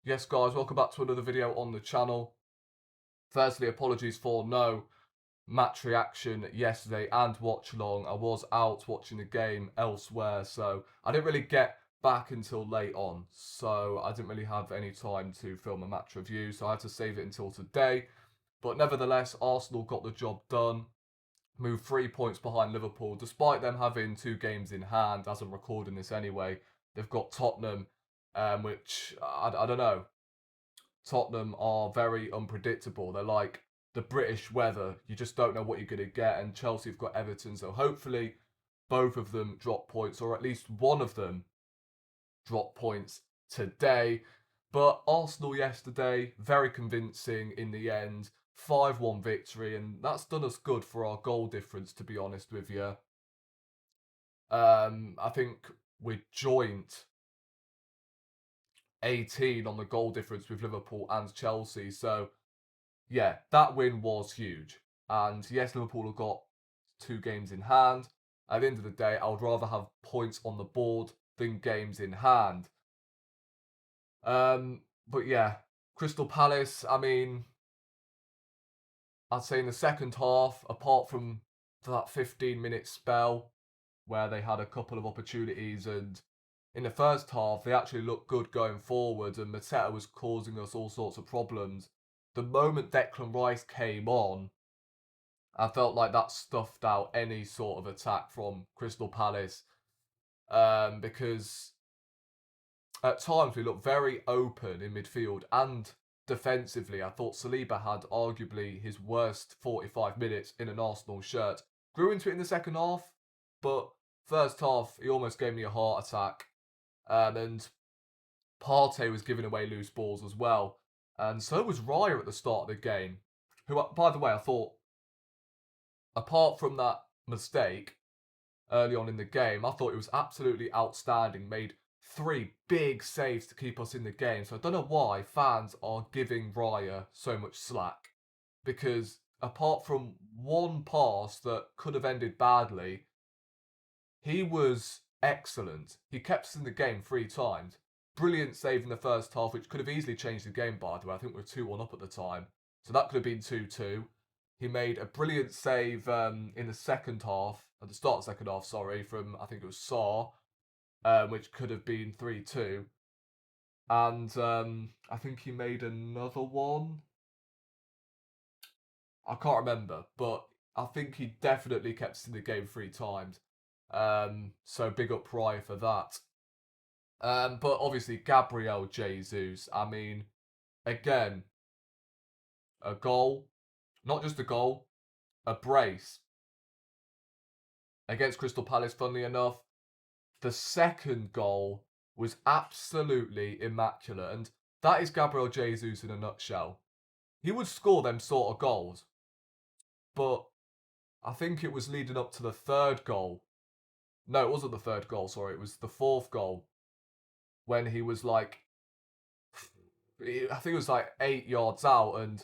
Yes, guys, welcome back to another video on the channel. Firstly, apologies for no match reaction yesterday and watch along. I was out watching the game elsewhere, so I didn't really get back until late on. So I didn't really have any time to film a match review, so I had to save it until today. But nevertheless, Arsenal got the job done, moved 3 points behind Liverpool, despite them having two games in hand, as I'm recording this anyway. They've got Tottenham, which I don't know. Tottenham are very unpredictable. They're like the British weather. You just don't know what you're going to get. And Chelsea have got Everton. So hopefully both of them drop points, or at least one of them drop points today. But Arsenal yesterday, very convincing in the end. 5-1 victory. And that's done us good for our goal difference, to be honest with you. I think we're joint 18 on the goal difference with Liverpool and Chelsea. So yeah, that win was huge. And yes, Liverpool have got two games in hand. At the end of the day, I would rather have points on the board than games in hand. But yeah, Crystal Palace, I mean, I'd say in the second half, apart from that 15-minute spell where they had a couple of opportunities, and in the first half, they actually looked good going forward, and Mateta was causing us all sorts of problems. The moment Declan Rice came on, I felt like that stuffed out any sort of attack from Crystal Palace, because at times we looked very open in midfield and defensively. I thought Saliba had arguably his worst 45 minutes in an Arsenal shirt. Grew into it in the second half, but first half he almost gave me a heart attack. And Partey was giving away loose balls as well. And so was Raya at the start of the game, who, by the way, I thought, apart from that mistake early on in the game, I thought it was absolutely outstanding. Made three big saves to keep us in the game. So I don't know why fans are giving Raya so much slack. Because apart from one pass that could have ended badly, he was excellent. He kept us in the game 3 times. Brilliant save in the first half, which could have easily changed the game, by the way. I think we were 2-1 up at the time. So that could have been 2-2. He made a brilliant save in the second half, at the start of the second half, sorry, from I think it was Saar, which could have been 3-2. And I think he made another one. I can't remember, but I think he definitely kept us in the game 3 times. So big up Raya for that. But obviously Gabriel Jesus, I mean, again, a goal, not just a goal, a brace against Crystal Palace, funnily enough. The second goal was absolutely immaculate, and that is Gabriel Jesus in a nutshell. He would score them sort of goals, but I think it was leading up to the third goal. No, it wasn't the third goal, sorry, it was the fourth goal when he was like, I think it was like 8 yards out and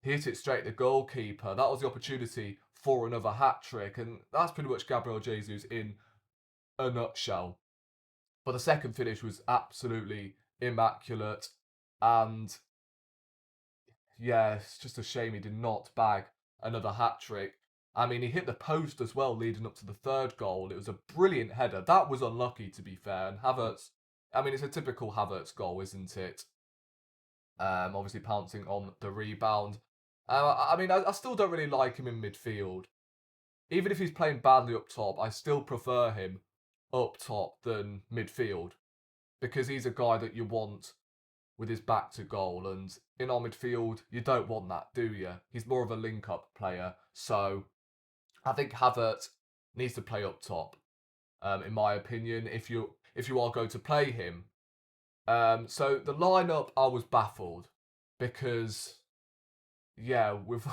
he hit it straight at the goalkeeper. That was the opportunity for another hat trick, and that's pretty much Gabriel Jesus in a nutshell. But the second finish was absolutely immaculate, and yeah, it's just a shame he did not bag another hat trick. I mean, he hit the post as well leading up to the third goal. It was a brilliant header. That was unlucky, to be fair. And Havertz, I mean, it's a typical Havertz goal, isn't it? Obviously pouncing on the rebound. I mean, I still don't really like him in midfield. Even if he's playing badly up top, I still prefer him up top than midfield because he's a guy that you want with his back to goal. And in our midfield, you don't want that, do you? He's more of a link-up player. So I think Havertz needs to play up top, in my opinion, if you are going to play him. So the lineup, I was baffled because yeah, we've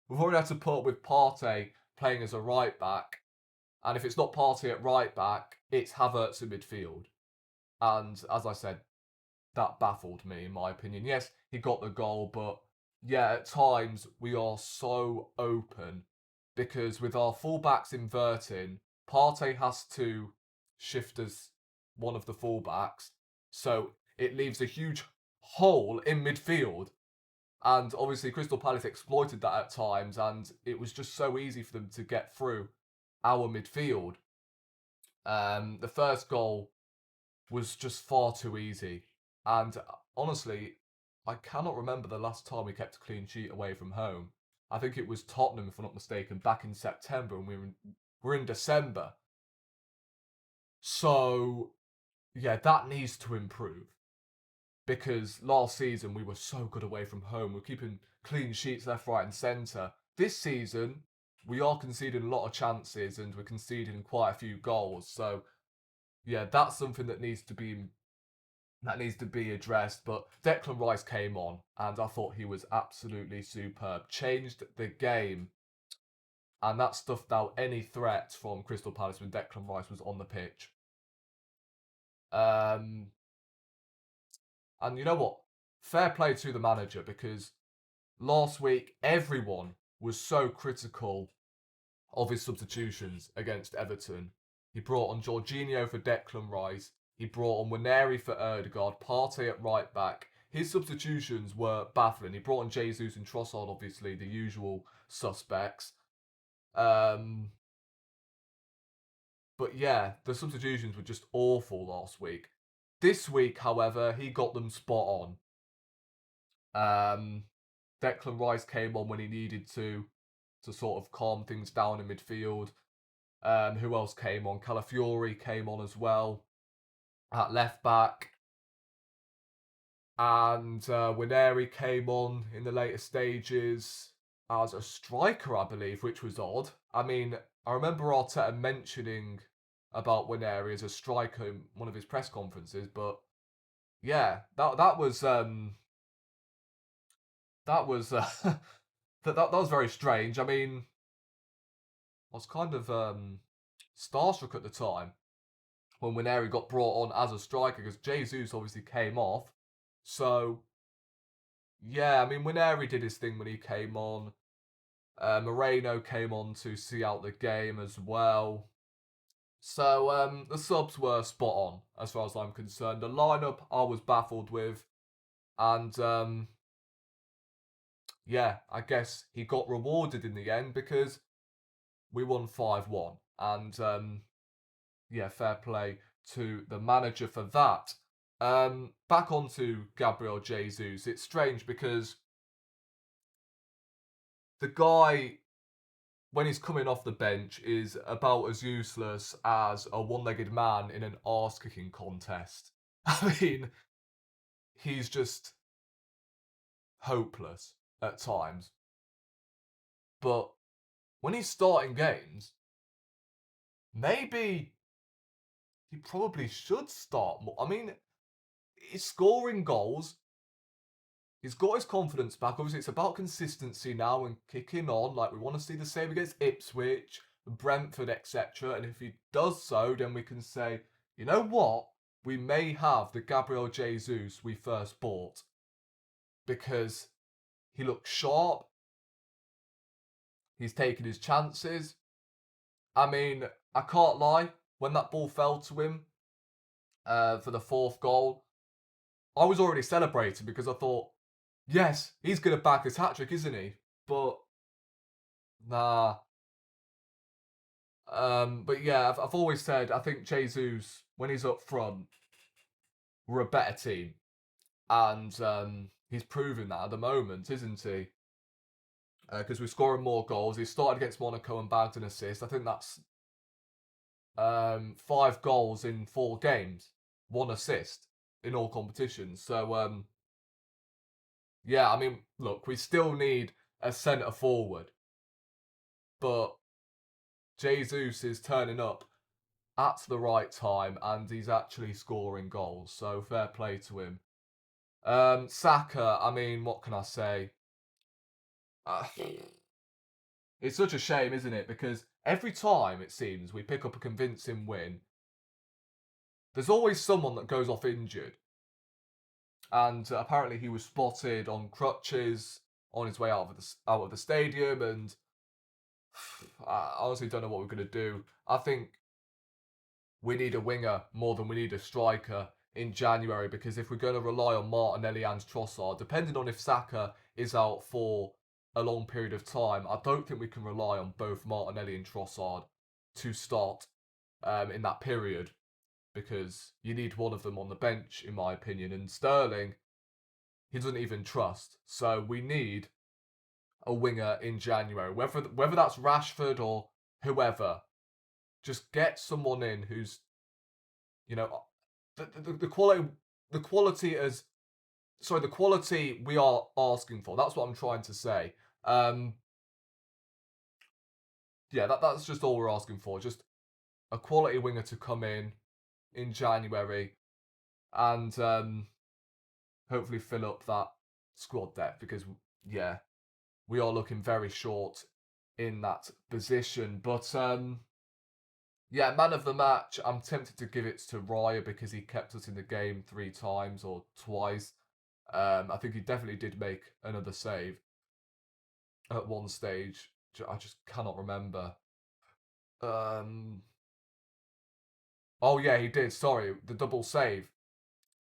already had to put up with Partey playing as a right back, and if it's not Partey at right back, it's Havertz in midfield. And as I said, that baffled me in my opinion. Yes, he got the goal, but yeah, at times we are so open because with our fullbacks inverting, Partey has to shift as one of the fullbacks, so it leaves a huge hole in midfield. And obviously, Crystal Palace exploited that at times, and it was just so easy for them to get through our midfield. The first goal was just far too easy. And honestly, I cannot remember the last time we kept a clean sheet away from home. I think it was Tottenham, if I'm not mistaken, back in September, and we're in December. So, yeah, that needs to improve. Because last season we were so good away from home. We're keeping clean sheets left, right, and centre. This season, we are conceding a lot of chances and we're conceding quite a few goals. So, yeah, that's something that needs to be addressed. But Declan Rice came on, and I thought he was absolutely superb. Changed the game, and that stuffed out any threat from Crystal Palace when Declan Rice was on the pitch. And you know what? Fair play to the manager, because last week everyone was so critical of his substitutions against Everton. He brought on Jorginho for Declan Rice. He brought on Nwaneri for Ødegaard, Partey at right back. His substitutions were baffling. He brought on Jesus and Trossard, obviously, the usual suspects. But yeah, the substitutions were just awful last week. This week, however, he got them spot on. Declan Rice came on when he needed to sort of calm things down in midfield. Who else came on? Calafiori came on as well at left back. And Nwaneri came on in the later stages as a striker, I believe, which was odd. I mean, I remember Arteta mentioning about Nwaneri as a striker in one of his press conferences, but yeah, that was that was that was very strange. I mean, I was kind of starstruck at the time when Nwaneri got brought on as a striker, because Jesus obviously came off. So yeah, I mean, Nwaneri did his thing when he came on. Moreno came on to see out the game as well. So the subs were spot on as far as I'm concerned. The lineup I was baffled with, and yeah, I guess he got rewarded in the end because we won 5-1, and yeah, fair play to the manager for that. Back onto Gabriel Jesus. It's strange because the guy, when he's coming off the bench, is about as useless as a one-legged man in an arse-kicking contest. I mean, he's just hopeless at times. But when he's starting games, maybe he probably should start more. I mean, he's scoring goals. He's got his confidence back. Obviously, it's about consistency now and kicking on. Like, we want to see the same against Ipswich, Brentford, etc. And if he does so, then we can say, you know what? We may have the Gabriel Jesus we first bought. Because he looks sharp. He's taking his chances. I mean, I can't lie. When that ball fell to him for the fourth goal, I was already celebrating because I thought, yes, he's going to back his hat-trick, isn't he? But, nah. But yeah, I've always said, I think Jesus, when he's up front, we're a better team. And he's proving that at the moment, isn't he? Because we're scoring more goals. He started against Monaco and bagged an assist. I think that's 5 goals in 4 games, 1 assist in all competitions. So, yeah, I mean, look, we still need a centre forward. But Jesus is turning up at the right time and he's actually scoring goals. So fair play to him. Saka, I mean, what can I say? It's such a shame, isn't it? Because every time, it seems, we pick up a convincing win, there's always someone that goes off injured. And apparently he was spotted on crutches on his way out of the stadium, and I honestly don't know what we're going to do. I think we need a winger more than we need a striker in January, because if we're going to rely on Martinelli and Trossard, depending on if Saka is out for a long period of time, I don't think we can rely on both Martinelli and Trossard to start in that period, because you need one of them on the bench, in my opinion. And Sterling, he doesn't even trust. So we need a winger in January, whether that's Rashford or whoever. Just get someone in who's, you know, the quality, the quality as sorry, the quality we are asking for. That's what I'm trying to say. Yeah, that's just all we're asking for. Just a quality winger to come in January and hopefully fill up that squad depth, because yeah, we are looking very short in that position. But yeah, man of the match, I'm tempted to give it to Raya because he kept us in the game 3 times or twice. I think he definitely did make another save at one stage. I just cannot remember. Oh yeah, he did. Sorry, the double save.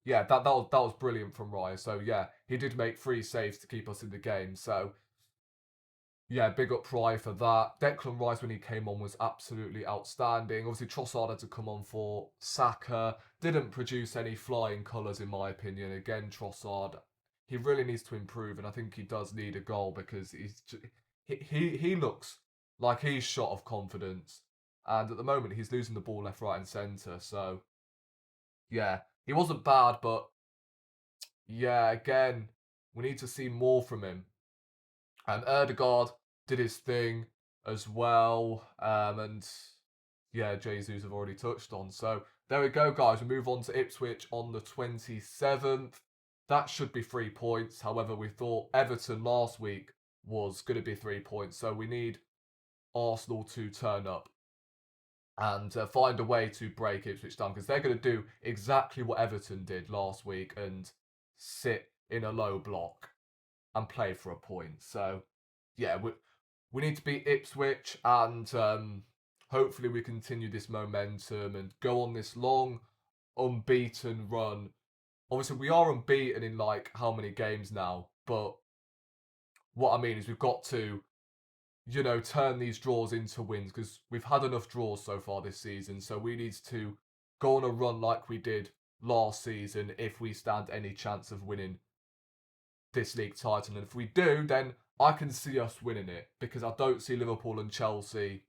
Yeah, that was brilliant from Raya. So yeah, he did make 3 saves to keep us in the game. So yeah, big up Raya for that. Declan Rice, when he came on, was absolutely outstanding. Obviously, Trossard had to come on for Saka. Didn't produce any flying colours, in my opinion. Again, Trossard, he really needs to improve, and I think he does need a goal, because he looks like he's shot of confidence, and at the moment he's losing the ball left, right, and centre. So yeah, he wasn't bad, but yeah, again, we need to see more from him. And Erdegaard did his thing as well. And yeah, Jesus have already touched on. So there we go, guys. We move on to Ipswich on the 27th. That should be 3 points. However, we thought Everton last week was going to be 3 points. So we need Arsenal to turn up and find a way to break Ipswich down, because they're going to do exactly what Everton did last week and sit in a low block and play for a point. So yeah, we need to beat Ipswich, and hopefully we continue this momentum and go on this long unbeaten run. Obviously, we are unbeaten in like how many games now, but what I mean is we've got to, turn these draws into wins, because we've had enough draws so far this season. So we need to go on a run like we did last season if we stand any chance of winning this league title. And if we do, then I can see us winning it, because I don't see Liverpool and Chelsea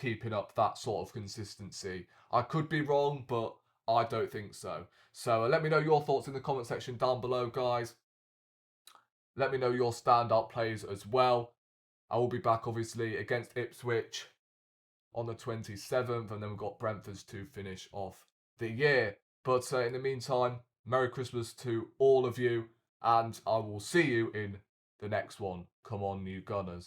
keeping up that sort of consistency. I could be wrong, but I don't think so. So let me know your thoughts in the comment section down below, guys. Let me know your standout plays as well. I will be back, obviously, against Ipswich on the 27th, and then we've got Brentford to finish off the year. But in the meantime, Merry Christmas to all of you, and I will see you in the next one. Come on, you Gunners.